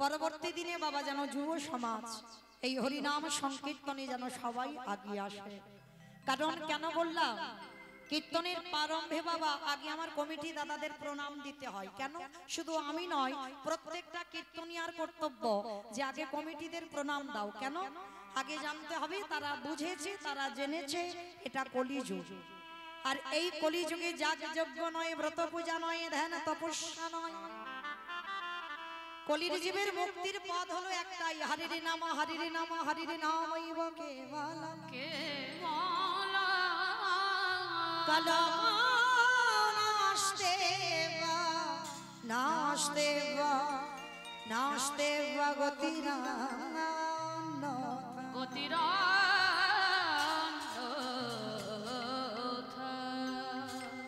পরবর্তী দিনে বাবা যেন যুব সমাজ এই হরিনাম সংকীর্তনে যেন সবাই এগিয়ে আসে। কারণ কেন বললাম, কীর্তনের প্রারম্ভে বাবা আগে আমার কমিটি দাদাদের প্রণাম দিতে হয়। কেন? শুধু আমি নয়, প্রত্যেকটা কীর্তনিয়ার কর্তব্য যে আগে কমিটিদের প্রণাম দাও। কেন? আগে জানতে হবে তারা বুঝেছে, তারা জেনেছে এটা কলিযুগ। আর এই কলিযুগে যাগযজ্ঞ নয়, ব্রত পূজা নয়, ধ্যান তপস্যা নয়, কলির জীবের মুক্তির পথ হলো একটাই, হরির নাম হরির নাম হরির নামৈব কেবলম কলম নাস্তেবা নাস্তেবা গতিরা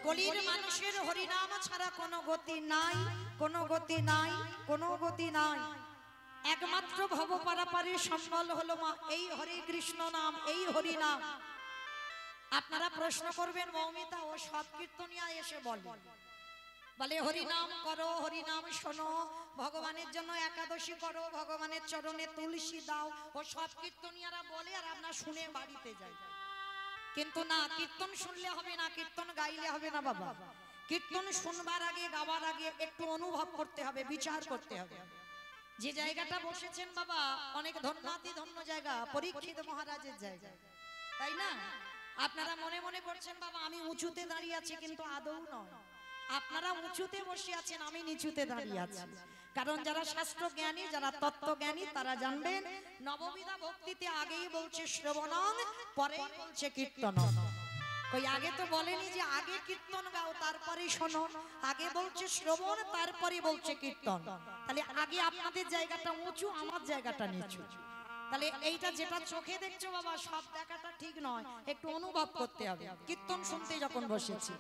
কলির মানুষের হরিনাম ছাড়া কোনো গতি নাই, কোনো গতি নাই, কোনো গতি নাই। একমাত্র ভব পারাপারের সম্বল হলো মা এই হরে কৃষ্ণ নাম, এই হরি নাম। আপনারা প্রশ্ন করবেন, মৌমিতা ও সব কীর্তনিয়া এসে বলে হরিনাম করো, হরিনাম শোনো, ভগবানের জন্য একাদশী করো, ভগবানের চরণে তুলসী দাও, ও সব কীর্তনিয়ারা বলে আর আপনারা শুনে বাড়িতে যাই। কিন্তু না, কীর্তন শুনলে হবে না, কীর্তন গাইলে হবে না বাবা। কীর্তন শুনবার আগে, গাওয়ার আগে একটু অনুভব করতে হবে, বিচার করতে হবে। যে জায়গাটা বসেছেন বাবা অনেক ধন্যাতি ধন্য জায়গা, পরীক্ষিত মহারাজের জায়গা, তাই না? আপনারা মনে মনে করছেন বাবা আমি উঁচুতে দাঁড়িয়ে আছি, কিন্তু আদৌ নয়। আপনারা উঁচুতে বসে আছেন, আমি নিচুতে দাঁড়িয়ে আছি। কারণ যারা শাস্ত্র জ্ঞানী, যারা তত্ত্ব জ্ঞানী, তারা জানবেন নববিধা ভক্তিতে আগেই বলছে শ্রবণং, পরেই বলছে কীর্তন। কই আগে তো বলেনি যে আগে কীর্তন গাও তারপরে শোনো, আগে বলছে শ্রবণ তারপরে বলছে কীর্তন। তাহলে আগে আপনাদের জায়গাটা উঁচু, আমার জায়গাটা নিচু। তাহলে এইটা যেটা চোখে দেখছো বাবা সব দেখাটা ঠিক নয়, একটু অনুভব করতে হবে। কীর্তন শুনতে যখন বসেছি,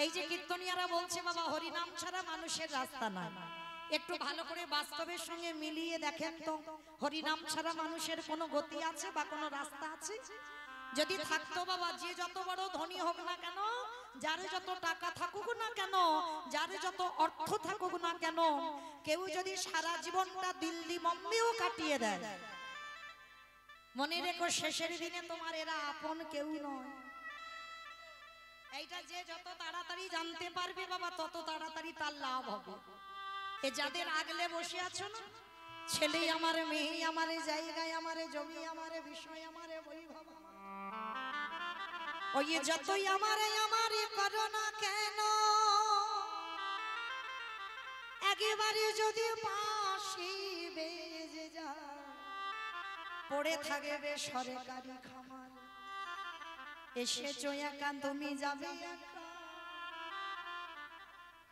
এই যে কীর্তনিয়ারা বলছে বাবা হরিনাম ছাড়া মানুষের রাস্তা নাই, একটু ভালো করে বাস্তবের সঙ্গে মিলিয়ে দেখেন তো, হরিনাম ছাড়া মানুষের কোনো গতি আছে বা কোনো রাস্তা আছে? যদি থাকতো বাবা, যে যত বড় ধনী হোক না কেন, যার যত টাকা থাকুক না কেন, যার যত অর্থ থাকুক না কেন, কেউ যদি সারা জীবনটা দিল্লি বোম্বেও কাটিয়ে দেয়, মনে রেখো শেষের দিনে তোমার এরা আপন কেউ নয়। এইটা যে যত তাড়াতাড়ি জানতে পারবে বাবা, তত তাড়াতাড়ি তার লাভ হবে। এ যাদের আগলে বসে আছো না, ছেলে আমার, মেয়ে আমার, জায়গায় আমার, জমি আমার, বিষয় আমার, বৈভব আমার, ওই যতই আমারে আমারে করো না কেন, একেবারে যদি বাঁশি বেজে যায়, পড়ে থাকবে সরকারি খামার, এসেছো একা তুমি যাবে একা।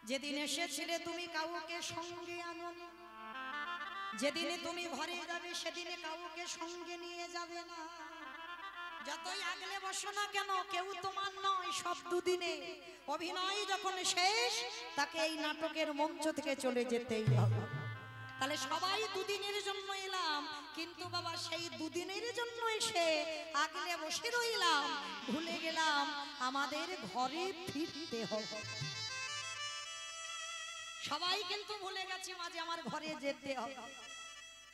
যেদিন এসেছিলে তুমি কাউকে সঙ্গে আনোনি, যেদিনে তুমি ঘরে যাবে সেদিনে কাউকে সঙ্গে নিয়ে যাবে না। যতই আগলে বসো না কেন, কেউ তোমার নয়, সব দুদিনে। অভিনয় যখন শেষ, তাকে এই নাটকের মঞ্চ থেকে চলে যেতেই হবে। তাহলে সবাই দুদিনের জন্য এলাম, কিন্তু বাবা সেই দুদিনের জন্য এসে আগলে বসে রইলাম, ভুলে গেলাম আমাদের ঘরে ফিরতে হবে। সবাই কিন্তু ভুলে গেছে মাঝে আমার ঘরে যেতে হবে।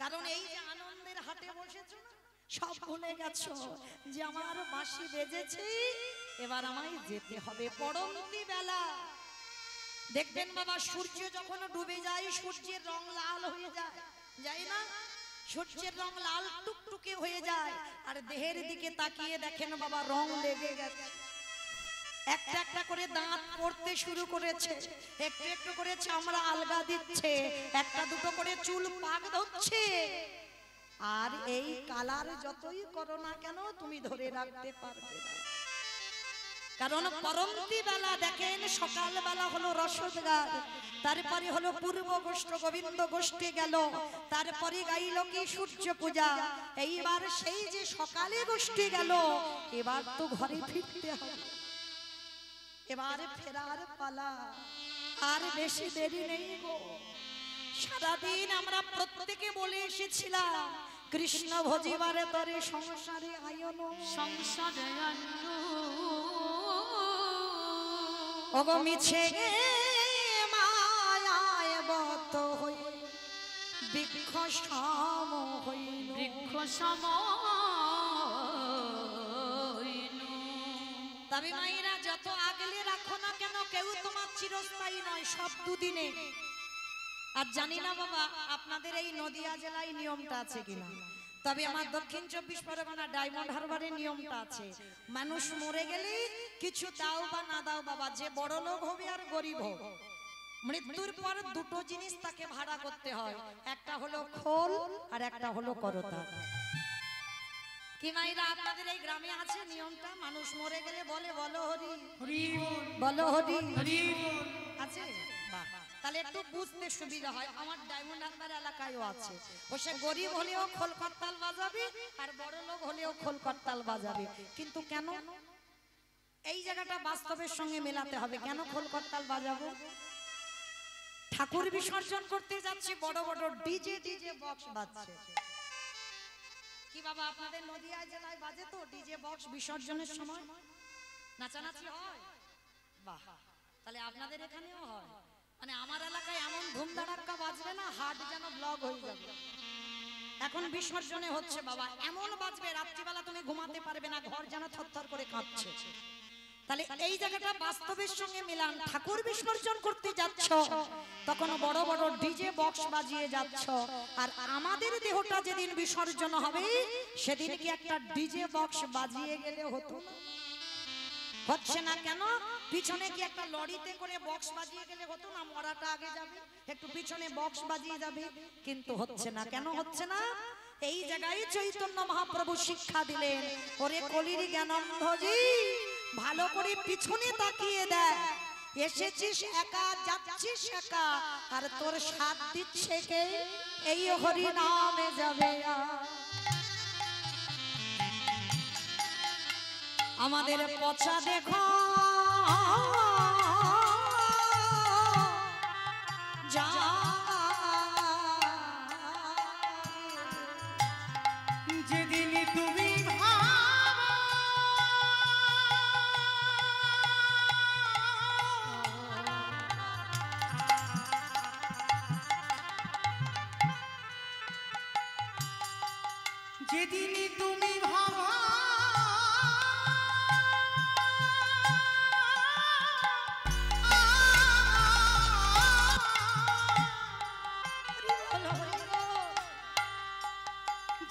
কারণ এই যে আনন্দের হাটে বসেছো, সব ভুলে গেছো যে আমার বাঁশি বেজেছে, এবার আমায় যেতে হবে। পরবর্তী বেলা দেখবেন বাবা সূর্য যখন ডুবে যায়, সূর্যের রং লাল হয়ে যায়, যাই না? সূর্যের রং লাল টুকটুকে হয়ে যায়, আর দেহের দিকে তাকিয়ে দেখেন বাবা রং লেগে গেছে। একটা একটা করে দাঁত পড়তে শুরু করেছে, একটু একটু করে চামড়া আলগা দিচ্ছে, একটা দুটো করে চুল পাক ধরছে। আর এই কালার যতই করো না কেন তুমি ধরে রাখতে পারবে না। কারণ পরবর্তী বেলা দেখেন, সকাল বেলা হলো রসদ গান, তারপরে হলো পূর্ব গোষ্ঠ গোবিন্দ গোষ্ঠী গেল, তারপরে গাইল কি সূর্য পূজা। এইবার সেই যে সকালে গোষ্ঠী গেল, এবার তো ঘরে ফিরতে হবে, এবার ফেরার পালা, আর বেশি দেরি নেই গো। সারাদিন আমরা প্রত্যেকে বলে এসেছিলাম কৃষ্ণ ভজিবারে তরে সংসারে আয়ন, সংসারে আয়ন, ওগো মিছে মায়ায় বত হয়ে বৃক্ষ সম হইল, বৃক্ষ সম তবে মায়েরা যত আগলে রাখো না কেন কেউ তোমার চিরস্থায়ী নয়, সব দুদিনে। আর জানি না বাবা আপনাদের এই নদিয়া জেলায় নিয়মটা আছে কিনা, তবে আমার দক্ষিণ 24 পরগনা ডায়মন্ড হারবারের নিয়মটা আছে, মানুষ মরে গেলে কিছু দাও বা না দাও বাবা, যে বড় লোক হবে আর গরিব হোক, মৃত্যুর পর দুটো জিনিস তাকে ভাড়া করতে হয়, একটা হলো খোল আর একটা হলো করতা। কি মাইরা আপনাদের এই গ্রামে আছে নিয়মটা? মানুষ মরে গেলে বলে বলো হরি হরি বলো হরি হরি আছে। বাহ, তাহলে একটু বুঝতে সুবিধা হয়। আমার ডায়মন্ড হারবার এলাকায়ও আছে, ও সে গরিব হলেও খোল করতাল বাজাবে আর বড় লোক হলেও খোল করতাল বাজাবে। কিন্তু কেন এই জায়গাটা বাস্তবের সঙ্গে মেলাতে হবে, কেন খোল করতাল বাজাবো? ঠাকুর বিসর্জন করতে যাচ্ছি, বড় বড় ডিজে বক্স বাজছে। কি বাবা আপনাদের নদিয়া জেলায় বাজে তো ডিজে বক্স বিসর্জনের সময় নাচানাচি হয়? বাহ, তাহলে আপনাদের এখানেও হয়? মানে আমার এলাকায় এমন ধুমধাড়াক্কা বাজবে না, হাট যেন ব্লক হয়ে যাবে। এখন বিসর্জনে হচ্ছে বাবা, এমন বাজবে রাত্রিবেলা তুমি ঘুমাতে পারবে না, ঘর যেন থরথর করে কাঁপছে। তাহলে এই জায়গাটা বাস্তবের সঙ্গে মিলান। ঠাকুর বিসর্জন করতে যাচ্ছ তখন বড় বড় ডিজে বক্স বাজিয়ে যাচ্ছ, আর আমাদের দেহটা যেদিন বিসর্জন হবে সেদিন কি একটা ডিজে বক্স বাজিয়ে গেলে হতো না? হচ্ছে না কেন? পিছনে কি একটা লরিতে করে বক্স বাজিয়ে গেলে হতো না? মরাটা আগে যাবে, একটু পিছনে বক্স বাজিয়ে যাবে, কিন্তু হচ্ছে না। কেন হচ্ছে না? এই জায়গায় চৈতন্য মহাপ্রভু শিক্ষা দিলেন, ওরে কলির জ্ঞানন্ধজি ভালো করে পিছনে তাকিয়ে দেখ, এসেছিস একা যাচ্ছিস একা, আর তোর সাথ দিচ্ছে কে? এই হরি নামে যাবে। আমাদের পচা দেখো যা যেদিন তুমি যেদিন তুমি ভাবা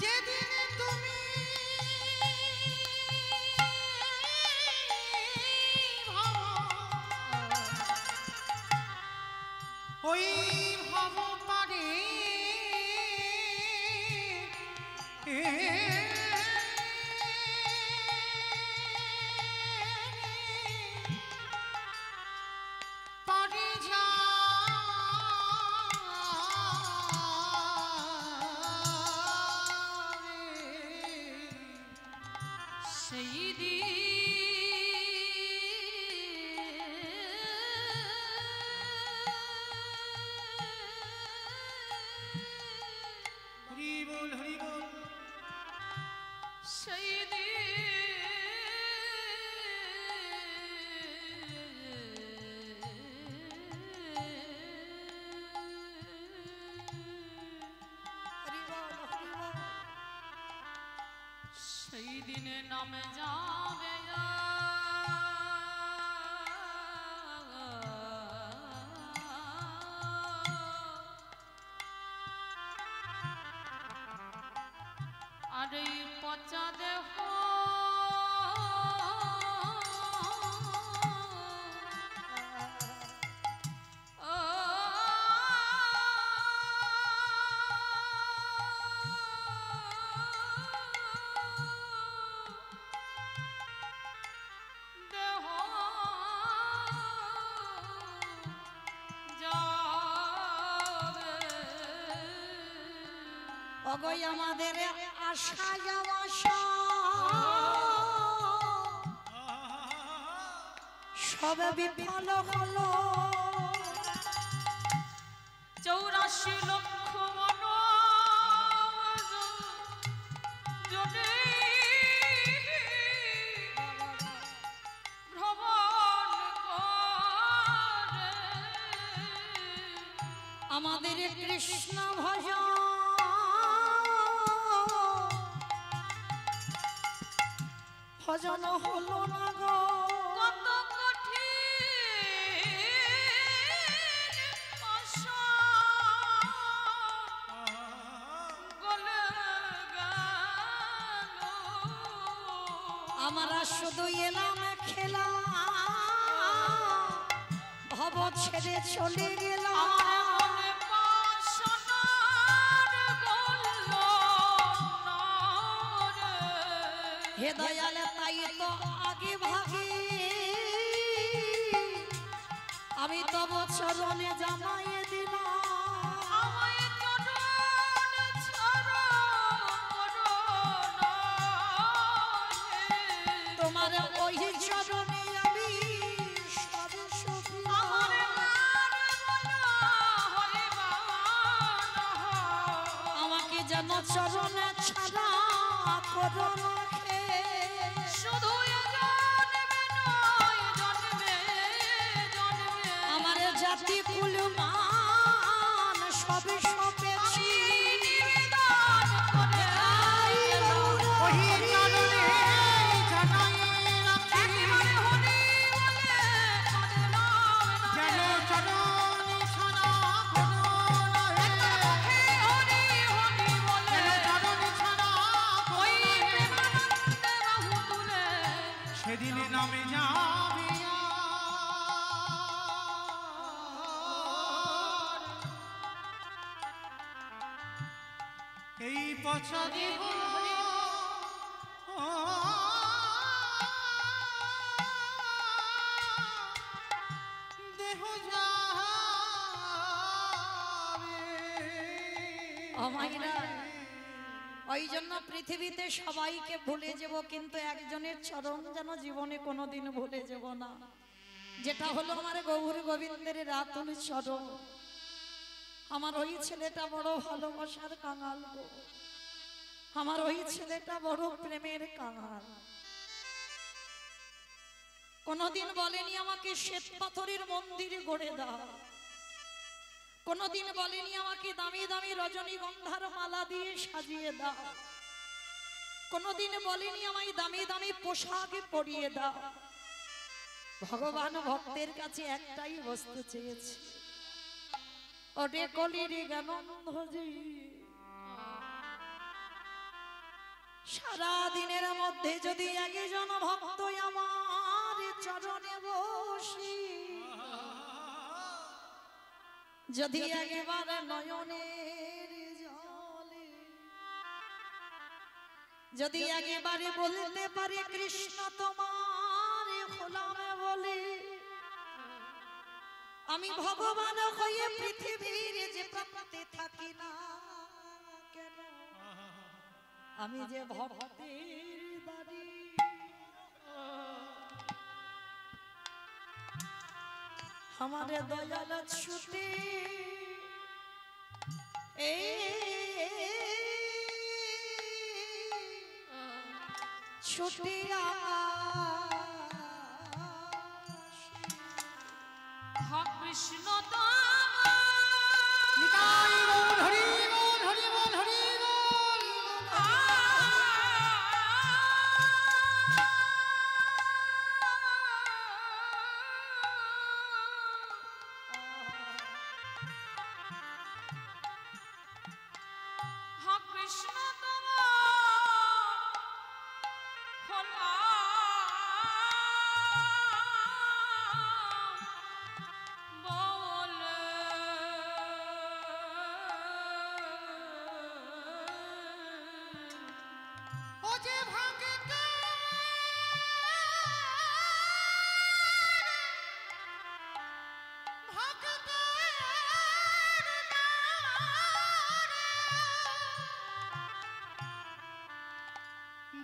যেদিন তুমি ভাবা ওই ভাব পারে পারে যা সেই দিন হরি বল হরি বল সেই সেই দিনে নামে যাবে আর এই পচা দেহ অগই আমাদের আশা যাওয়া সব বিফল হলো, 84 লক্ষ জনে ভ্রমণ করে আমাদের কৃষ্ণ ভজন ভজন হলো না গো। কত কঠিন পাশা গলে গেল। আমরা শুধু এলাম খেলা, ভব ছেড়ে চলে গেলাম। মনে বাসনার গল্ল না রে। হে দয়াল তাই তো আগে ভাগে আমি তব চরণে জানাই দিলাম। আমায় চরণ ছাড়া করো না রে। তোমার ওই চরণে আমি সব সুখী। আমার মান বলা হয় বাবা। আমাকে যেন চরণে ছাড়া করো না খে। শুধু এ জন্মে নয়, জন্মে জন্মে আমার জাতি কুল মান সব সপেছি। নিবেদন করে ওহি চরণে জানাই রাখি, একেবারে হরি বলে কাঁদলাম না যেন রে। চরণে ছাড়া কোনো নহে। মুখে হরি হরি বলে যেন চরণে ছাড়া ওই কোনো নহে। প্রেমানন্দে বাহু তুলে সেদিনে নামে যাবে এই পচা দেহ দেহ আমাইরা ওই জন্য পৃথিবীতে সবাইকে ভুলে যাব, কিন্তু একজনের চরণ যেন জীবনে কোনোদিন ভুলে যাব না। যেটা হলো আমার গৌর গোবিন্দের রাতুল চরণ। আমার ওই ছেলেটা বড় ভালোবাসার কাঙাল গো। আমার ওই ছেলেটা বড় প্রেমের কাঙাল। কোনোদিন বলেনি আমাকে শ্বেত পাথরের মন্দির গড়ে দাও। কোনোদিন বলেনি আমাকে দামি দামি রজনীগন্ধার মালা দিয়ে সাজিয়ে দাও। কোনোদিন বলেনি আমায় দামি দামি পোশাক পরিয়ে দাও। ভগবান ভক্তের কাছে একটাই বস্তু চেয়েছে, ওরে কলির জ্ঞানন্ধজি। সারা দিনের মধ্যে যদি একজন ভক্ত আমার চরণে বসি, যদি একেবারে নয়নের জলে যদি একেবারে বলতে পারে কৃষ্ণ তোমার গোলামে বলে, আমি ভগবান হয়ে পৃথিবীর যে প্রান্তে থাকি না কেন, আমি যে ভক্তের দাঁড়ি, हमारे दयाल छुटे ए छुटिया হা কৃষ্ণ নিতাই গৌর হরি বল, হরি বল, হরি বল। হা কৃষ্ণ ও যে ভাগে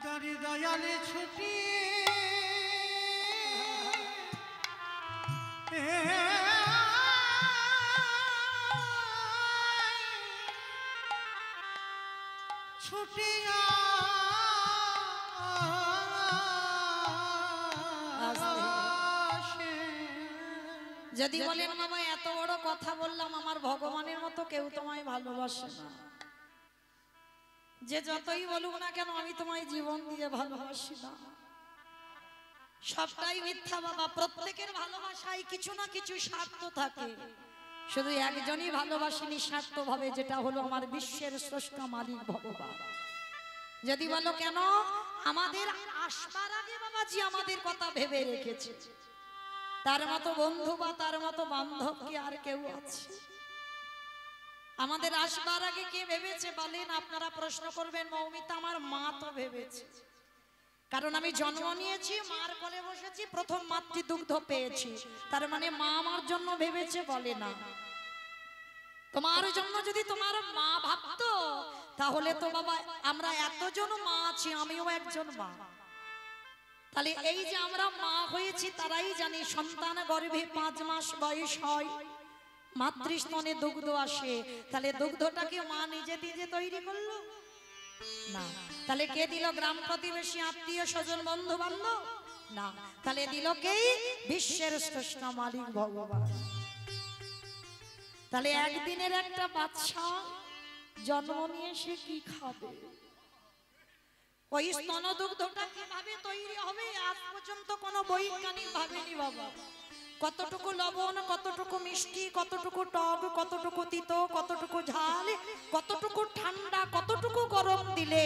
দরে দয়ালে ছুটি ছুটিয়া যদি বলেন বাবা এত বড় কথা বললাম, আমার ভগবানের মতো কেউ তোমায় ভালোবাসে না। যে যতই বলুক না কেন আমি তোমায় জীবন দিয়ে ভালোবাসি না। সবটাই মিথ্যা বাবা। প্রত্যেকের ভালোবাসায় কিছু না কিছু স্বার্থ থাকে, শুধু একজনই ভালোবাসি নিঃস্বার্থ ভাবে, যেটা হলো আমার বিশ্বের স্রষ্টা মালিক ভগবান। যদি বলো কেন, আমাদের আসবার আগে বাবাজি আমাদের কথা ভেবে রেখেছে। তার মতো বন্ধু বা তার মতো বান্ধব কি আর কেউ আছে? আমাদের আসবার আগে কে ভেবেছে বলেন? আপনারা প্রশ্ন করবেন মৌমিতা, আমার মা তো ভেবেছে, কারণ আমি জন্ম নিয়েছি, মার কোলে বসেছি, প্রথম মাতৃদুগ্ধ পেয়েছি, তার মানে মা আমার জন্য ভেবেছে বলে না। তোমার জন্য যদি তোমার মা ভাবতো, তাহলে তো বাবা আমরা এতজন মা আছি, আমিও একজন মা। তাহলে এই যে আমরা মা হয়েছি তারাই জানি, সন্তান গর্ভে 5 মাস বয়স হয়, মাতৃস্তনে দুগ্ধ আসে, তাহলে দুগ্ধটাকে মা নিজে নিজে তৈরি করলো না। তাহলে কে দিল? গ্রাম প্রতিবেশী, আত্মীয় স্বজন, বন্ধু বান্ধব? না। তাহলে দিল কে? বিশ্বের স্রষ্টা মালিক ভগবান। তাহলে একদিনের একটা বাচ্চা জন্ম নিয়ে সে কি খাবে? ওই স্তনদুগ্ধটা কিভাবে তৈরি হবে আজ পর্যন্ত কোনো বৈজ্ঞানিক ভাবেনি বাবা। কতটুকু লবণ, কতটুকু মিষ্টি, কতটুকু টক, কতটুকু তিতো, কতটুকু ঝাল, কতটুকু ঠান্ডা, কতটুকু গরম দিলে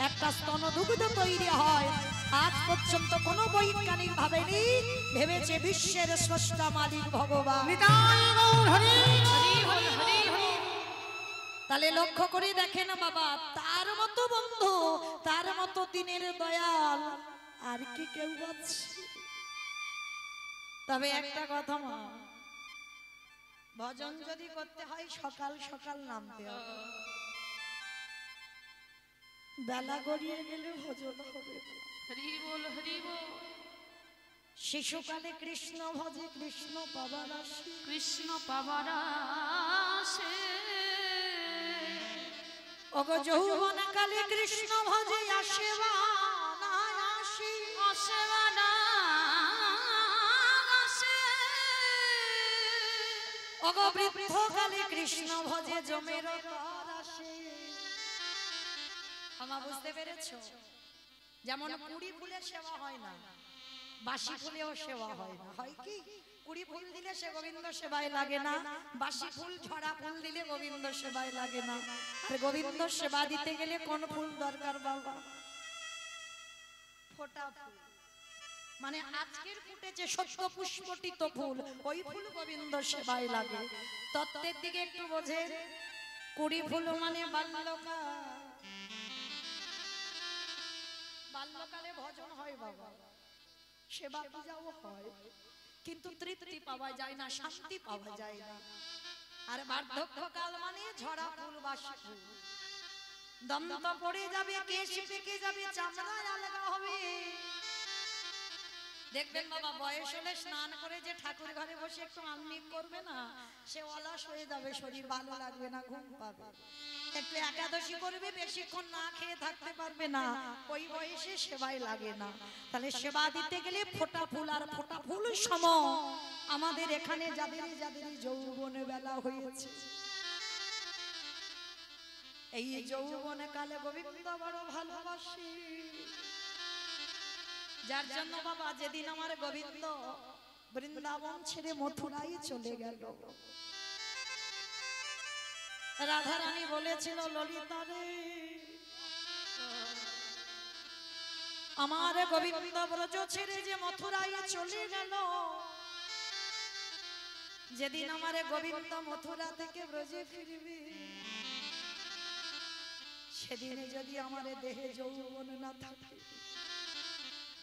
একটা স্তনদুগ্ধ তৈরি হয়, আজ পর্যন্ত কোনো বৈজ্ঞানিক ভাবেনি। ভেবেছে বিশ্বের স্রষ্টা মালিক ভগবান। তাহলে লক্ষ্য করে দেখেন বাবা, তার মতো বন্ধু, তার মতো দিনের দয়াল আর কি কেউ আছে? তবে একটা কথা মা, ভজন যদি করতে হয় সকাল সকাল নামতে হবে, বেলা গড়িয়ে গেলে ভজন হবে না। হরি বল হরি বল। শিশুকালে কৃষ্ণ ভজে কৃষ্ণ পাবার আসে, কৃষ্ণ পাবার আসে, ওগো যৌবন কালে কৃষ্ণ ভজে আসে বা না আসে, আসে বা না আসে, ওগো বৃদ্ধ কালে কৃষ্ণ ভজে জমের পর আসে। আমা বুঝতে পেরেছো? যেমন কুড়ি ফুলের সেবা হয় না, বাসি ফুলেও সেবা হয় না। হয় কি? কুড়ি ফুল দিলে সে গোবিন্দ সেবায় লাগে না, বাসি ফুল ঝরা ফুল দিলে গোবিন্দ সেবায় লাগে না। আর গোবিন্দ সেবা দিতে গেলে কোন ফুল দরকার বাবা? ফোটা ফুল, মানে আজকের ফুটেছে সত্য পুষ্পটিত ফুল, ওই ফুল গোবিন্দ সেবায় লাগে। তত্ত্বের দিকে একটু বোঝে। কুড়ি ফুল মানে বাল্যকাল, বাল্যকালে ভজন হয় বাবা, সেবা পূজাও হয়, কিন্তু তৃপ্তি পাওয়া যায় না, শান্তি পাওয়া যায় না। আর বার্ধক্যকাল মানে ঝরা ফুল, বাসি ফুল, দন্ত পড়ে যাবে, কেশ পেকে যাবে, চামড়া আলগা হবে। দেখবেন বাবা বয়স হলে স্নান করে যে ঠাকুর ঘরে বসে একটু আহ্নিক করবে না, সে অলস হয়ে যাবে, শরীর ভালো লাগবে না, ঘুম পাবে। একটু একাদশী করবে, বেশিক্ষণ না খেয়ে থাকতে পারবে না, ওই বয়সে সেবাই লাগে না। তাহলে সেবা দিতে গেলে ফোটা ফুল, আর ফোটা ফুল সম আমাদের এখানে যাদের যাদের যৌবন বেলা হয়েছে, এই যৌবন কালে গোবিন্দ বড় ভালোবাসে। যার জন্য বাবা যেদিন আমার গোবিন্দ বৃন্দাবন ছেড়ে মথুরায় চলে গেল, রাধা রানী বলেছিল, ললিতা রে, আমার গোবিন্দ ব্রজ ছেড়ে যে মথুরায় চলে গেল, যেদিন আমার গোবিন্দ মথুরা থেকে ব্রজে ফিরবে, সেদিনে যদি আমার দেহে যৌবন না থাকে,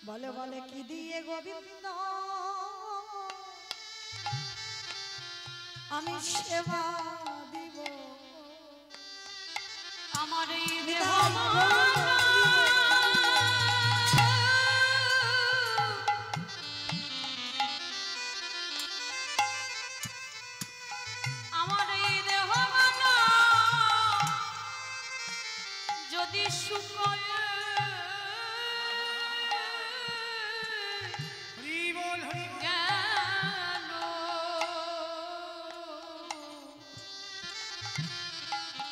বলে বলে কি দিয়ে গোবিন্দ আমি সেবা দিব? আমার এই দেহ আমার এই দেহ যদি শুকয় গেল,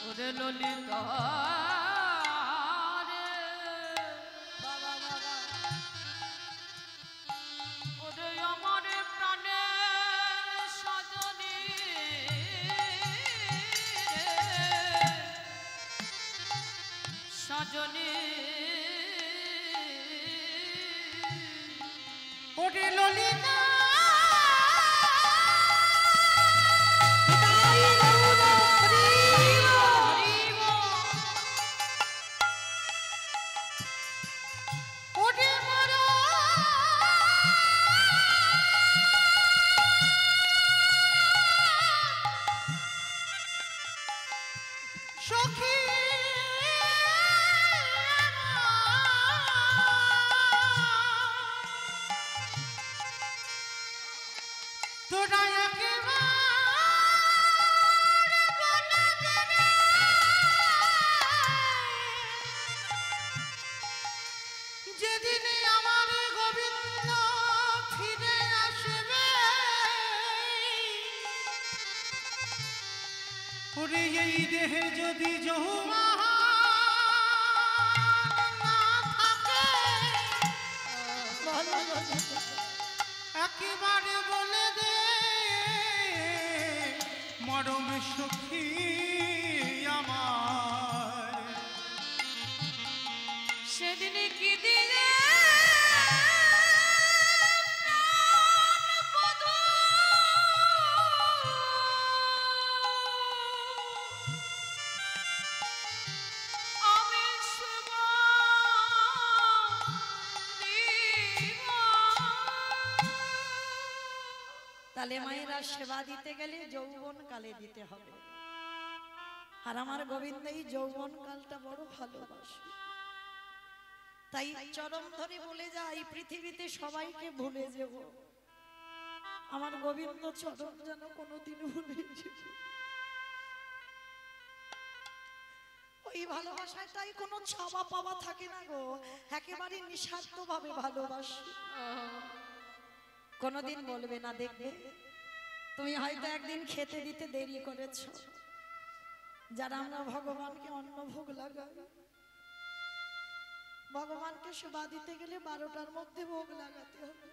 ওরে ললিতা রে, সজনে ওরে ললিতা ওরে মরা সখী তোরা একেবারে বলে দেবে যেদিনে আমার গোবিন্দ ফিরে আসবে ওরে এই দেহে যদি যৌবন না থাকে একেবারে বলে দে মরম সখী আমার সেদিন কি দিলে তাহলে মায়েরা সেবা দিতে গেলে যৌবন কালে দিতে হবে। আর আমার গোবিন্দ এই যৌবন কালটা বড় ভালোবাসে, তাই চরম ধরে বলে যায় পৃথিবীতে সবাইকে ভুলে যাব, আমার গোবিন্দ চরম যেন কোনোদিন ভুলে যাব। ওই ভালোবাসাটাই কোনো ছাওয়া পাওয়া থাকে না গো, একেবারে নিঃস্বার্থ ভাবে ভালোবাসি। কোনোদিন বলবে না, দেখবে তুমি হয়তো একদিন খেতে দিতে দেরি করেছ, যারা আমরা ভগবানকে অন্ন ভোগ লাগাই, ভগবানকে সেবা দিতে গেলে 12টার মধ্যে ভোগ লাগাতে হবে।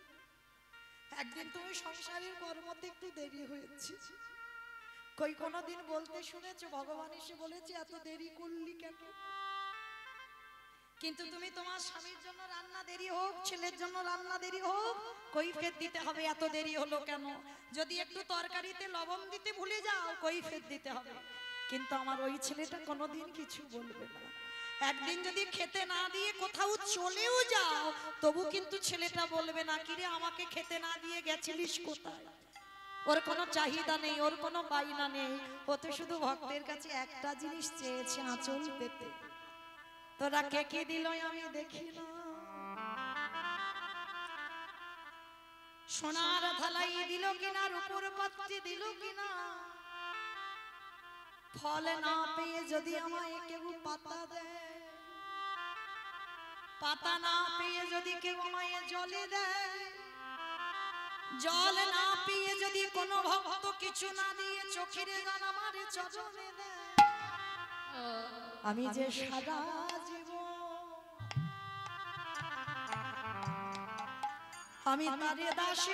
একদিন তুমি সংসারের কর্মতে একটু দেরি হয়েছে, কই কোনোদিন বলতে শুনেছো ভগবান এসে বলেছে এত দেরি করলি কেন? কিন্তু তুমি তোমার স্বামীর জন্য রান্না দেরি হোক, ছেলের জন্য রান্না দেরি হোক, কৈফিয়ত দিতে হবে এত দেরি হলো কেন। যদি একটু তরকারিতে লবণ দিতে ভুলে যাও, কৈফিয়ত দিতে হবে। কিন্তু আমার ওই ছেলেটা কোনোদিন কিছু বলবে না। একদিন যদি খেতে না দিয়ে কোথাও চলেও যাও, তবু কিন্তু ছেলেটা বলবে না কিরে আমাকে খেতে না দিয়ে গেছিলিস কোথায়। ওর কোনো চাহিদা নেই, ওর কোনো বাইনা নেই, ও তো শুধু ভক্তের কাছে একটা জিনিস চেয়েছে, আঁচল পেতে। তোরা কে কি দিল আমি দেখি না, সোনার থালাই দিল কিনা, রূপোর পাত্রে দিল কিনা, ফল না পেয়ে যদি আমায় কেউ পাতা দেয়, পাতা না পেয়ে যদি কেউ আমায় জলে দেয়, জল না পেয়ে যদি কোনো ভক্ত কিছু না দিয়ে চোখের জল আমার চরণে দেয়, আমি যে সারা জীবন আমি তারে দাসী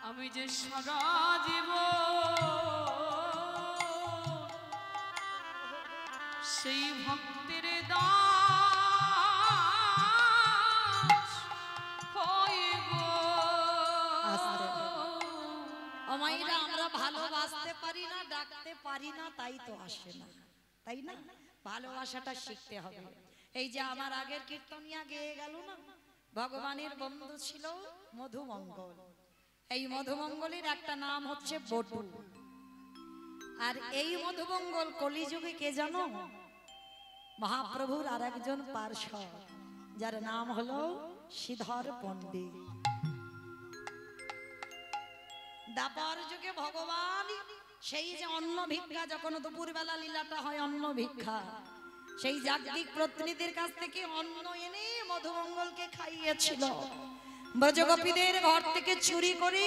হয়ে যাই সারা জীবন সেই ভক্তের দাস হইব। আমাইরা আমরা ভালোবাসতে পারি না, ডাকতে পারি না, তাই তো আসে না, তাই না? ভালোবাসাটা শিখতে হবে। এই যে আমার আগের কীর্তনিয়া গেয়ে গেল না, ভগবানের বন্ধু ছিল মধুমঙ্গল। এই মধুমঙ্গলের একটা নাম হচ্ছে বটু। আর এই মধুমঙ্গল কলিযুগে কে জানো? মহাপ্রভুর আর একজন পার্ষদ, যার নাম হলো শ্রীধর পণ্ডিত। দাপর যুগে ভগবান সেই যে অন্ন ভিক্ষা, যখন দুপুরবেলা লীলাটা হয় অন্ন ভিক্ষা, সেই জাগতিক প্রতিনিধির কাছ থেকে অন্ন এনে মধুমঙ্গলকে খাইয়েছিল। ব্রজগোপীদের ঘর থেকে চুরি করে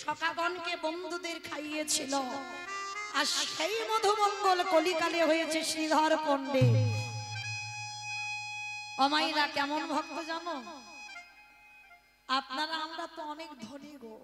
সখাগণকে বন্ধুদের খাইয়েছিল। আর সেই মধুমঙ্গল কলিকালে হয়েছে শ্রীধর পণ্ডিত। অমাইরা কেমন ভক্ত জানো আপনারা? আমরা তো অনেক ধনী গো।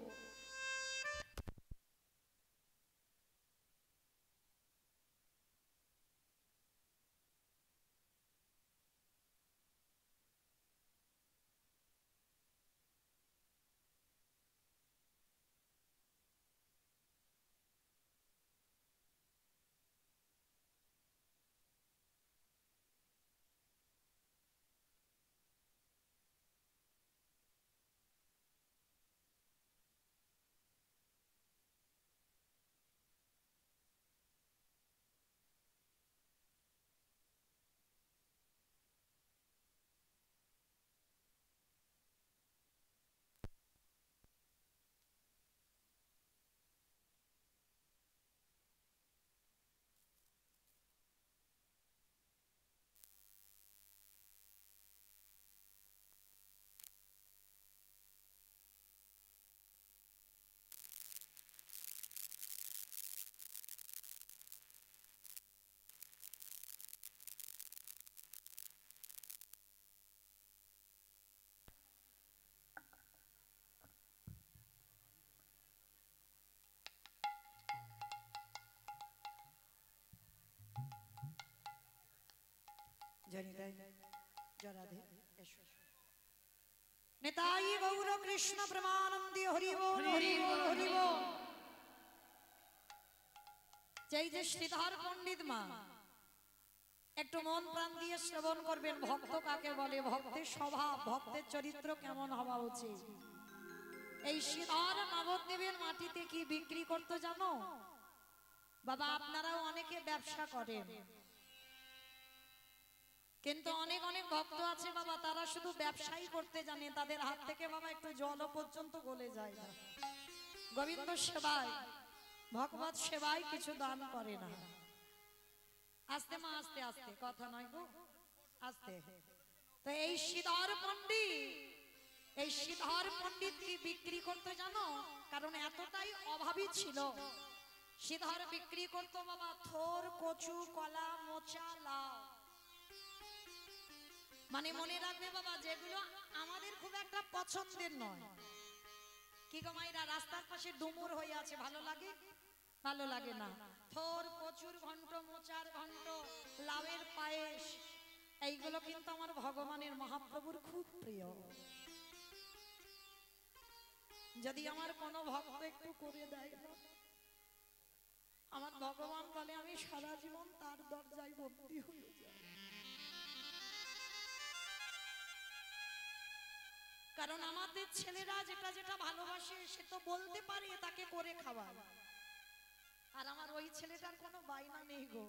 নেতাই গৌর কৃষ্ণ প্রেমানন্দে হরি বল হরি বল হরি বল। যেই যে শ্রীধর পণ্ডিত মা, একটু মন প্রাণ দিয়ে শ্রবণ করবেন। ভক্ত কাকে বলে, ভক্তের স্বভাব, ভক্তের চরিত্র কেমন হওয়া উচিত। এই শ্রীধর নবদ্বীপের মাটিতে কি বিক্রি করতে জানো বাবা? আপনারাও অনেকে ব্যবসা করেন, কিন্তু অনেক অনেক ভক্ত আছে বাবা, তারা শুধু ব্যবসাই করতে জানে, তাদের হাত থেকে বাবা একটু জল পর্যন্ত গলে যায় না। গোবিন্দ সেবায়, ভগবত সেবায় কিছু দান করে না। আস্তে মা, আস্তে আস্তে, কথা নয় গো, আস্তে। তো এই শ্রীধর পণ্ডিত, এই শ্রীধর পণ্ডিত কি বিক্রি করতে জানো? কারণ এতটাই অভাবী ছিল, শ্রীধর বিক্রি করতো বাবা থোর, কচু, কলা, মোচা, লাউ। মানে মনে রাখবে বাবা, যেগুলো আমাদের খুব একটা পছন্দের নয়। কি গো মাইরা, রাস্তার পাশে ডুমুর হয়ে আছে, ভালো লাগে? ভালো লাগে না। থোর, কচুর ঘন্ট, মোচার ঘন্ট, লাউয়ের পায়েস, এইগুলো কিন্তু আমার ভগবানের মহাপ্রভুর খুব প্রিয়। যদি আমার কোনো ভক্ত একটু করে দেয় না, আমার ভগবান বলে আমি সারা জীবন তার দরজায় ভক্তি হয়ে যাই। কারণ আমাদের ছেলেরা যেটা যেটা ভালোবাসে সে তো বলতে পারে, তাকে করে খাওয়ায়। আর আমার ওই ছেলেটার কোনো বায়না নেই গো,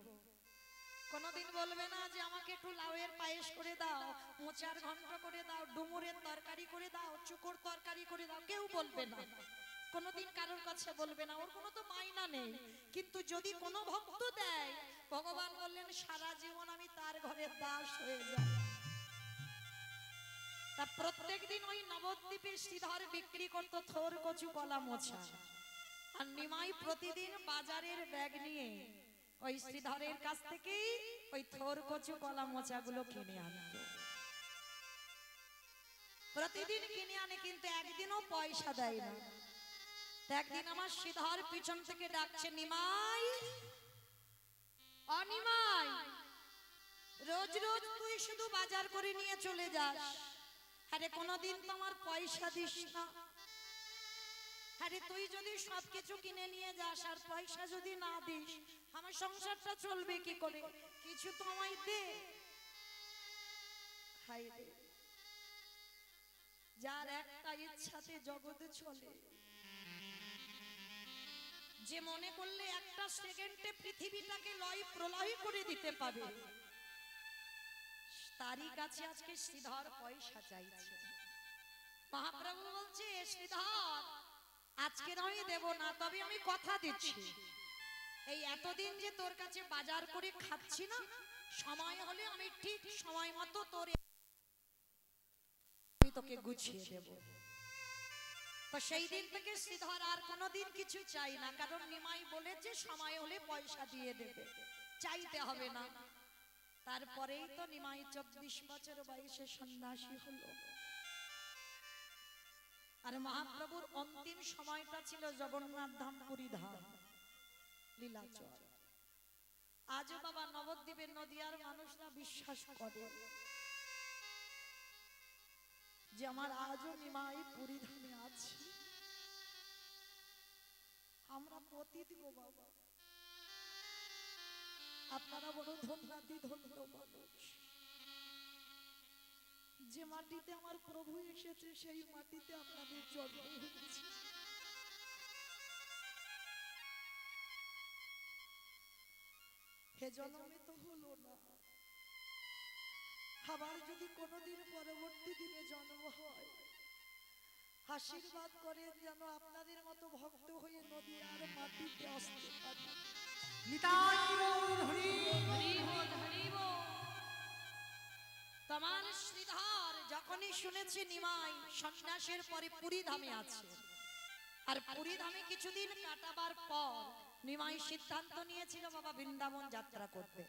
কোনোদিন বলবে না যে আমাকে একটু লাউয়ের পায়েস করে দাও, মোচার ঘন্ট করে দাও, ডুমুরের তরকারি করে দাও, চুকোর তরকারি করে দাও, কেউ বলবে না, কোনোদিন কারোর কাছে বলবে না, ওর কোনো তো মাইনা নেই। কিন্তু যদি কোনো ভক্ত দেয়, ভগবান বললেন সারা জীবন আমি তার ঘরের দাস হয়ে যাই। তা প্রত্যেকদিন ওই নবদ্বীপে শ্রীধর বিক্রি করত থোর, কচু, কলা, মোচা। আর নিমাই প্রতিদিন বাজারের ব্যাগ নিয়ে ওই শ্রীধরের কাছ থেকে ওই থোর, কচু, কলা, মোচা গুলো কিনে আনত। প্রতিদিন কিনে আনে, কিন্তু একদিনও পয়সা দেয় না। একদিন আমার শ্রীধর পিছন থেকে ডাকছে, নিমাই, অনিমাই, রোজ রোজ তুই শুধু বাজার করে নিয়ে চলে যাস, আরে কোনদিন তো আমার পয়সা দিস না। আরে তুই যদি সবকিছু কিনে নিয়ে যাস আর পয়সা যদি না দিস, আমার সংসারটা চলবে কি করে? কিছু তো আমায় দে। হাই রে, যার একটা ইচ্ছাতে জগতে চলে, যে মনে করলে একটা সেকেন্ডে পৃথিবীটাকে লয় প্রলয় করে দিতে পারে, তারই কাছে আজকে শ্রীধর পয়সা চাইছে। মহাপ্রভু বলছে, শ্রীধর আজকে আমি দেব না, তবে আমি কথা দিচ্ছি এই এতদিন যে তোর কাছে বাজার করে খাচ্ছি না, সময় হলে আমি ঠিক সময় মতো আমি তোকে গুছিয়ে দেব। তো সেই দিন থেকে শ্রীধর আর কোনোদিন কিছু চাই না, কারণ নিমাই বলেছে সময় হলে পয়সা দিয়ে দেবে, চাইতে হবে না। তারপরেই তো নিমাই 24 বছর বয়সে সন্ন্যাসী হলো। আর মহাপ্রভুর অন্তিম সময়টা ছিল জগন্নাথ ধাম, পুরী ধাম, লীলাচল। আজও বাবা নবদ্বীপের নদিয়ার মানুষরা বিশ্বাস করে যে আমার আজও নিমাই পুরী ধামে আছে। আমরা পতিত গো বাবা, আপনারা বড় ধন্যাদি ধন্য মানুষ। যে মাটিতে আমার প্রভু এসেছে সেই মাটিতে আপনাদের জন্ম হয়েছে। হে জন্মে তো হলো না, আবার যদি কোনোদিন পরবর্তী দিনে জন্ম হয়, আশীর্বাদ করেন যেন আপনাদের মতো ভক্ত হয়ে নদীয়ার মাটিতে আসতে পারি। নিতাই গৌর হরি হরি বল হরি বল। তোমার শ্রীধর যখনই শুনেছে নিমাই সন্ন্যাসের পরে পুরী ধামে আছে, আর পুরী ধামে কিছুদিন কাটাবার পর নিমাই সিদ্ধান্ত নিয়েছিল বাবা বৃন্দাবন যাত্রা করবে।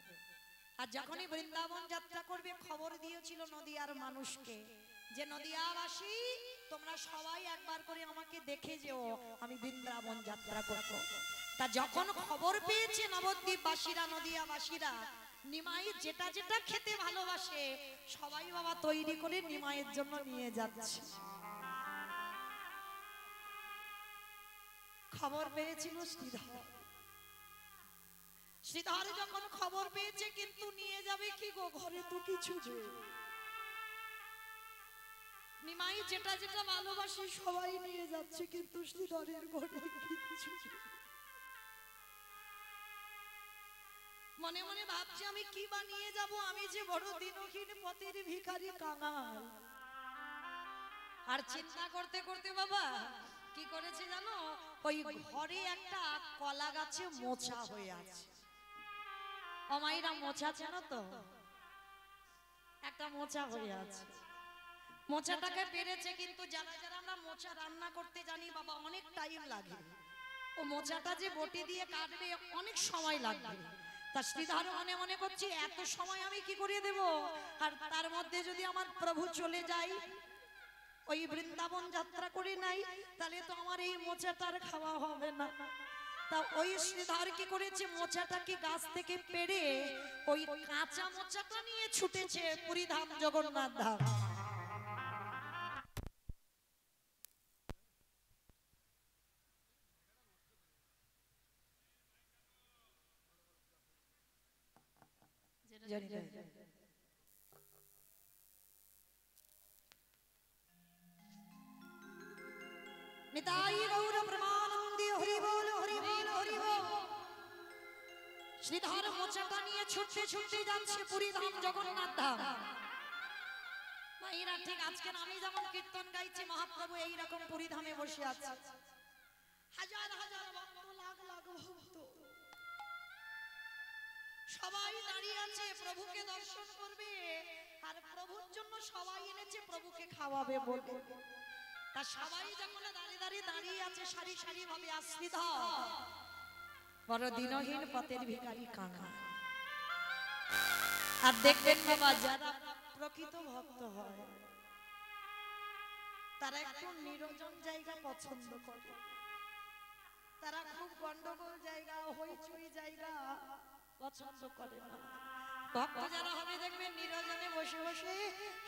আর যখনই বৃন্দাবন যাত্রা করবে খবর দিয়েছিল নদিয়ার মানুষকে যে নদিয়াবাসী তোমরা সবাই একবার করে আমাকে দেখে যেও, আমি বৃন্দাবন যাত্রা করব। তা যখন খবর পেয়েছে নবদ্বীপবাসীরা, নদিয়াবাসীরা নিমাই যেটা যেটা খেতে ভালোবাসে সবাই বাবা তৈরি করে নিমাইয়ের জন্য নিয়ে যাচ্ছে। খবর পেয়েছিল শ্রীধর। শ্রীধর যখন খবর পেয়েছে, কিন্তু নিয়ে যাবে কি গো, ঘরে তো কিছু নেই। নিমাই যেটা যেটা ভালোবাসে সবাই নিয়ে যাচ্ছে, কিন্তু শ্রীধরের ঘরে কিছু নেই। মনে মনে ভাবছে আমি কি বানিয়ে যাব, আমি যে বড় দিনহীন পথের ভিখারি কাঙাল। আর চিন্তা করতে করতে বাবা কি করেছে জানো, ওই ঘরে একটা কলা গাছে মোচা হয়ে আছে। অমাইরা মোচা চেনো তো, একটা মোচা হয়ে আছে। মোচাটাকে পেরেছে, কিন্তু যারা যারা আমরা মোচা রান্না করতে জানি বাবা অনেক টাইম লাগে। ও মোচাটা যে বটি দিয়ে কাটবে অনেক সময় লাগবে। তা শ্রীধর মনে মনে করছি এত সময় আমি কি করে দেব, আর তার মধ্যে যদি আমার প্রভু চলে যায়, ওই বৃন্দাবন যাত্রা করে নাই, তাহলে তো আমার এই মোচাটার খাওয়া হবে না। তা ওই শ্রীধর কি করেছে, মোচাটাকে গাছ থেকে পেড়ে ওই কাঁচা মোচাটা নিয়ে ছুটেছে পুরী ধাম, জগন্নাথ ধাম। জানি না নিতাই গৌর প্রেমানন্দে হরি বল হরি বল হরি বল। শ্রীধর মোচাটা নিয়ে ছুটতে ছুটতে যাচ্ছে পুরী ধাম, জগন্নাথ ধাম। মায়েরা ঠিক আজকে আমি যেমন কীর্তন গাইছি, মহাপ্রভু এইরকম পুরী ধামে বসে আছে। হাজার হাজার ভক্ত, লাখ লাখ ভক্ত সবাই দাঁড়িয়ে আছে, প্রভুকে দর্শন করবে। আর প্রভুর জন্য সবাই এনেছে প্রভুকে খাওয়াবে বলে। তা সবাই যখন দাঁড়িয়ে দাঁড়িয়ে আছে সারি সারি ভাবে, শ্রীধর বড় দিনহীন পথের ভিখারি কাঙাল। আর দেখবেন বাবা যারা প্রকৃত ভক্ত হয় তারা একটু নিরজন জায়গা পছন্দ করে, তারা খুব গন্ডগোল জায়গা, হইচই জায়গা পছন্দ করে না। ভক্ত যারা হবে দেখবেন নিরজনে বসে বসে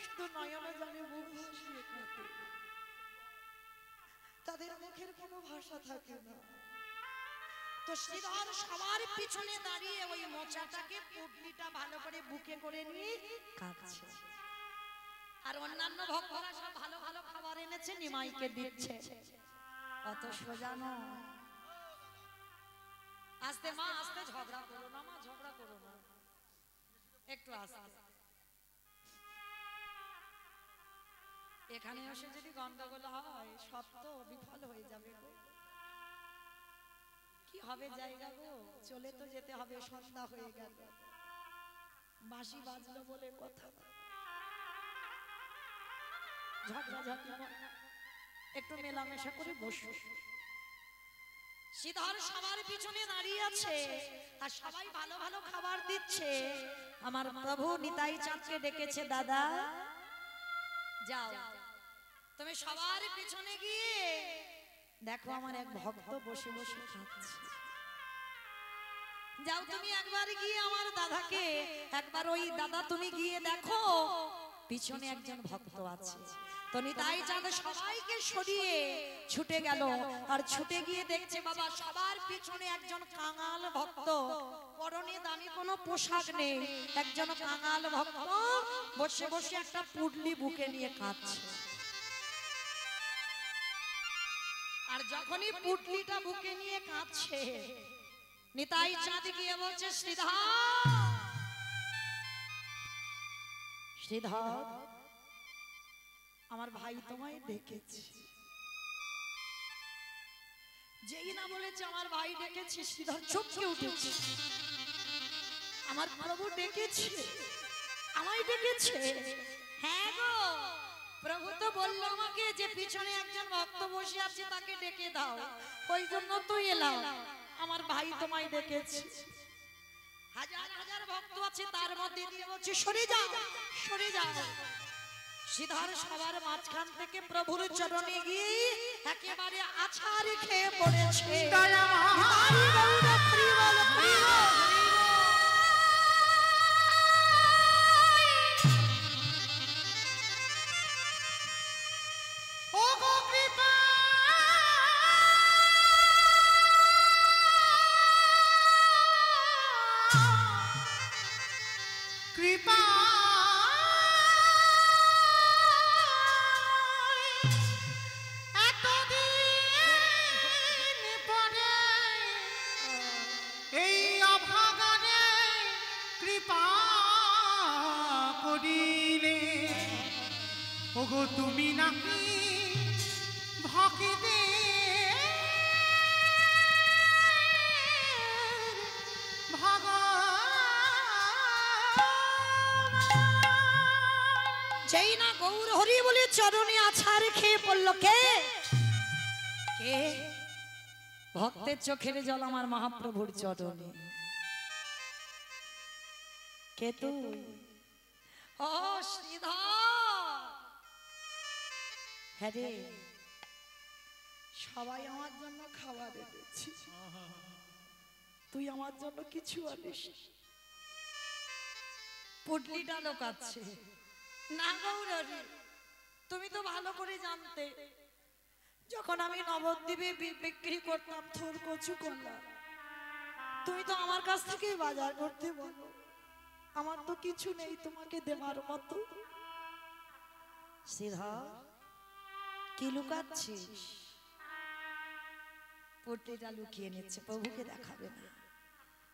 শুধু নয়ন জলে মুখ ভাসিয়ে থাকে, তাদের মুখের কোনো ভাষা থাকে না। তো শ্রীধর সবার পিছনে দাঁড়িয়ে ওই মোচাটাকে পুটলিটা ভালো করে বুকে করে নিয়ে কাঁদছে। আর অন্যান্য ভক্তরা সব ভালো ভালো খাবার এনেছে, নিমাইকে দিচ্ছে। অত সোজা নয়। আস্তে মা, আস্তে, ঝগড়া করো না মা, ঝগড়া করো না, একটু আস্তে। এখানে এসে যদি গন্ডগোল হয় সব তো বিফল হয়ে যাবে গো। হবে জায়গা গো, চলে তো যেতে হবে, সন্ধ্যা হয়ে গেল, বাঁশি বাজলো বলে কথা, ঝগড়াঝাটি একটু মেলামেশা করে বসো। শ্রীধর সবার পিছনে দাঁড়িয়ে আছে আর সবাই ভালো ভালো খাবার দিচ্ছে। আমার প্রভু নিতাই চাঁদকে ডেকেছে, দাদা যাও তুমি সবার পিছনে গিয়ে দেখো আমার এক ভক্ত বসে বসে খাচ্ছে, যাও তুমি একবার গিয়ে আমার দাদাকে একবার, ওই দাদা তুমি গিয়ে দেখো পিছনে একজন ভক্ত আছে। তো নিতাই চাঁদ সবাইকে সরিয়ে ছুটে গেল আর ছুটে গিয়ে দেখছে বাবা সবার পিছনে একজন কাঙাল ভক্ত, পরনে দামি কোনো পোশাক নেই, একজন কাঙাল ভক্ত বসে বসে একটা পুডলি বুকে নিয়ে কাঁদছে। আর যখনই পুটলিটা বুকে নিয়ে কাঁদছে, নিতাই চাঁদ গিয়ে বলছে, শ্রীধর শ্রীধর আমার ভাই তোমায় ডেকেছে। যেই না বলেছে আমার ভাই ডেকেছে, শ্রীধর চমকে উঠেছে, আমার প্রভু ডেকেছে, আমায় ডেকেছে। হ্যাঁ গো, প্রভু তো বললো আমাকে যে পিছনে একজন ভক্ত বসে আছে তাকে ডেকে দাও, ওই জন্য তো এলাম, আমার ভাই তোমায় ডেকেছে। হাজার হাজার ভক্ত আছে তার মধ্যে দিয়ে বলছে সরে যাও সরে যাও। শ্রীধর সবার মাঝখান থেকে প্রভুর চরণে গিয়ে একেবারে আছাড় খেয়ে পড়েছে। তুমি নাকি ভক্তে যেই না গৌর হরি বলে চরণে আছাড় খেয়ে পড়ল। কে কে? ভক্তের চোখের জল আমার মহাপ্রভুর চরণে। কে তুই? ও শ্রীধর। হ্যাঁ রে, সবাই আমার জন্য খাবার এনেছি, তুই আমার জন্য কিছু আনিস? পুটলিটা লোকাচ্ছে না গৌরী, তুমি তো ভালো করে জানতে, যখন আমি নবদ্বীপে বিক্রি করতাম থোর কচু কলা, তুমি তো আমার কাছ থেকে বাজার করতে বলো, আমার তো কিছু নেই তোমাকে দেওয়ার মতো। শ্রীধর কি লুকাচ্ছিস? পুটলিটা লুকিয়ে নিচ্ছে, প্রভুকে দেখাবে না।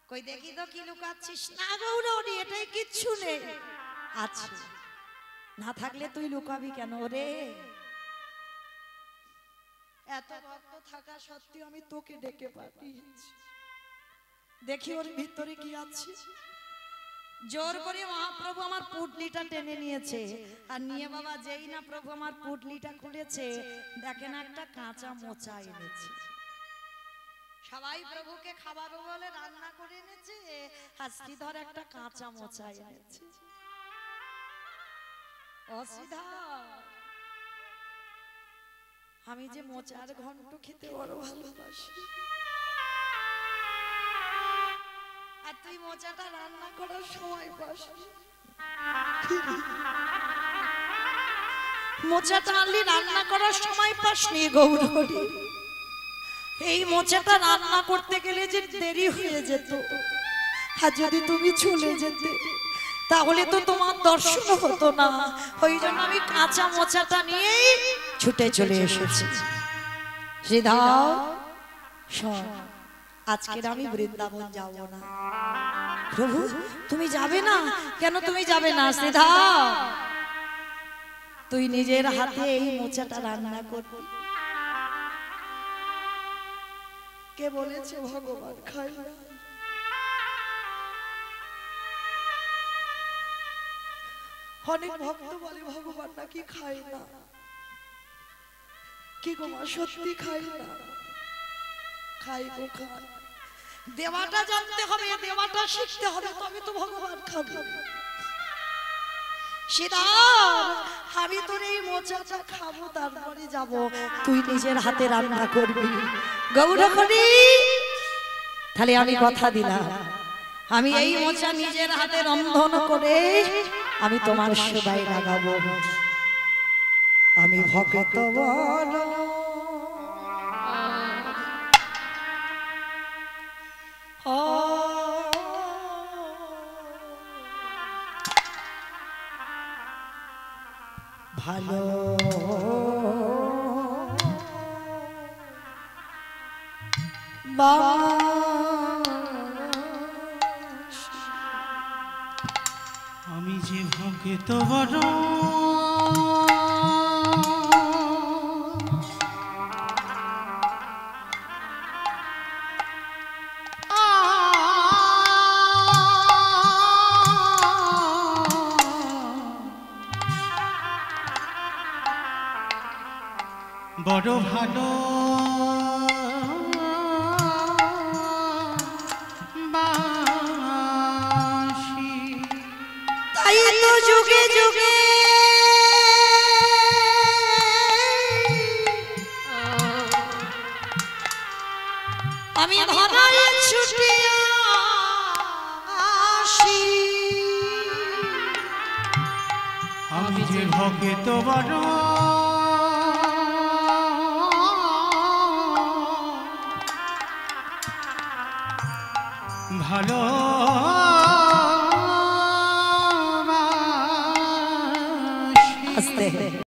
কই দেখি তো কি লুকাচ্ছিস? না গৌরী, এটাই কিচ্ছু নেই। আচ্ছা, না থাকলে তুই লুকাবি কেন রে? এত ভক্ত থাকা সত্ত্বেও আমি তোকে ডেকে পাঠিয়েছি, দেখি ওর ভিতরে কি আছে। জোর করে মহাপ্রভু আমার পুটলিটা টেনে নিয়েছে, আর নিয়ে বাবা যেই না প্রভু আমার পুটলিটা খুলেছে, দেখেন একটা কাঁচা মোচা এনেছে। সবাই প্রভুকে খাবারও বলে রান্না করে এনেছে, আর শ্রীধর একটা কাঁচা মোচা এনেছে। আমি যে মোচার ঘন্ট খেতে বড় ভালোবাসি, আর তুই মোচাটা রান্না করার সময় পাস, মোচাটা আনলি রান্না করার সময় পাসনি গৌরী। এই মোচাটা রান্না করতে গেলে যে দেরি হয়ে যেত, আর যদি তুমি চলে যেতে তাহলে তো তোমার দর্শন হতো না। ওই জন্য আমি কাঁচা মোচাটা নিয়েই ছুটে চলে এসেছি। শ্রীধর শোন, আজকের আমি বৃন্দাবন যাব না। প্রভু তুমি যাবে না কেন? তুমি যাবে না শ্রীধর, তুই নিজের হাতে এই মোচাটা রান্না করবি, কে বলেছে ভগবান খায় না? অনেক ভক্ত বলে ভগবান নাকি খায় না। কি গো মা, সত্যি খায় না? খাই গো খায়। দেওয়াটা জানতে হবে, দেওয়াটা শিখতে হবে, তবে তো ভগবান খাবে। আমি তোর এই মোচাটা খাবো, তারপরে যাব, তুই নিজের হাতে রান্না করবি। গৌরহরি, তাহলে আমি কথা দিলাম, আমি এই মোচা নিজের হাতে রন্ধন করে আমি তোমার সেবায় লাগাবো। আমি ভক্ত বল ভালো আমি যে ভক্ত বড় বড় ভালো বাসি, তাই তো যুগে যুগে আমি ধরায় ছুটে আসি। আমি যে ভক্ত বড় ভালো আস্তে